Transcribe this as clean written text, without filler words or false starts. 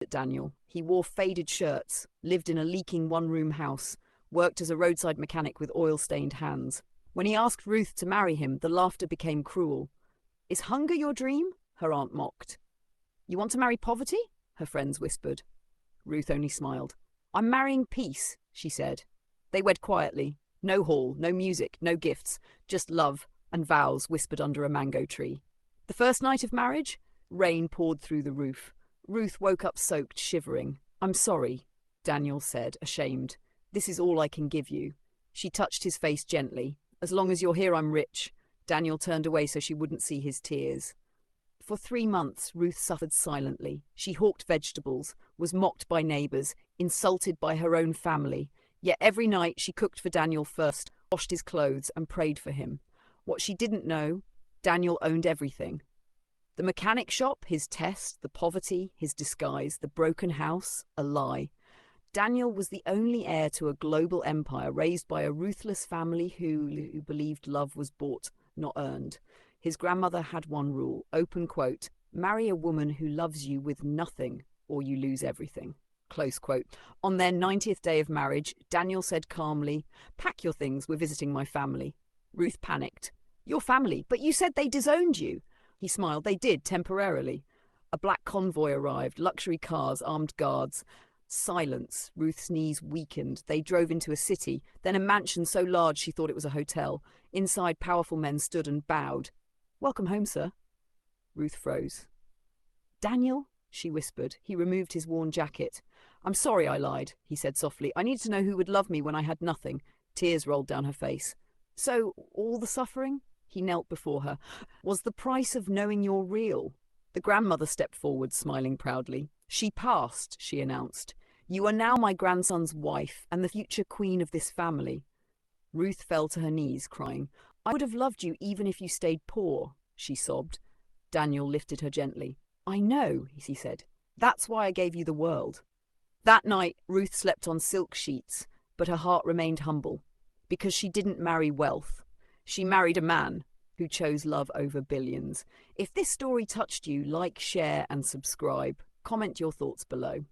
at Daniel. He wore faded shirts, lived in a leaking one-room house, worked as a roadside mechanic with oil-stained hands. When he asked Ruth to marry him, the laughter became cruel. "Is hunger your dream?" her aunt mocked. "You want to marry poverty?" her friends whispered. Ruth only smiled. "I'm marrying peace," she said. They wed quietly. No hall, no music, no gifts, just love and vows whispered under a mango tree. The first night of marriage, rain poured through the roof. Ruth woke up soaked, shivering. "I'm sorry," Daniel said, ashamed. "This is all I can give you." She touched his face gently. "As long as you're here, I'm rich." Daniel turned away so she wouldn't see his tears. For 3 months, Ruth suffered silently. She hawked vegetables, was mocked by neighbours, insulted by her own family. Yet every night she cooked for Daniel first, washed his clothes, and prayed for him. What she didn't know, Daniel owned everything. The mechanic shop, his test, the poverty, his disguise, the broken house, a lie. Daniel was the only heir to a global empire raised by a ruthless family who believed love was bought, not earned. His grandmother had one rule, open quote, "Marry a woman who loves you with nothing or you lose everything." Close quote. On their 90th day of marriage, Daniel said calmly, "Pack your things, we're visiting my family." Ruth panicked. "Your family? But you said they disowned you." He smiled. "They did, temporarily." A black convoy arrived, luxury cars, armed guards. Silence. Ruth's knees weakened. They drove into a city, then a mansion so large she thought it was a hotel. Inside, powerful men stood and bowed. "Welcome home, sir." Ruth froze. "Daniel?" she whispered. He removed his worn jacket. "I'm sorry I lied," he said softly. "I needed to know who would love me when I had nothing." Tears rolled down her face. "So, all the suffering?" He knelt before her. "Was the price of knowing you're real?" The grandmother stepped forward, smiling proudly. "She passed," she announced. "You are now my grandson's wife and the future queen of this family." Ruth fell to her knees, crying. "I would have loved you even if you stayed poor," she sobbed. Daniel lifted her gently. "I know," he said. "That's why I gave you the world." That night, Ruth slept on silk sheets, but her heart remained humble, because she didn't marry wealth. She married a man who chose love over billions. If this story touched you, like, share, and subscribe. Comment your thoughts below.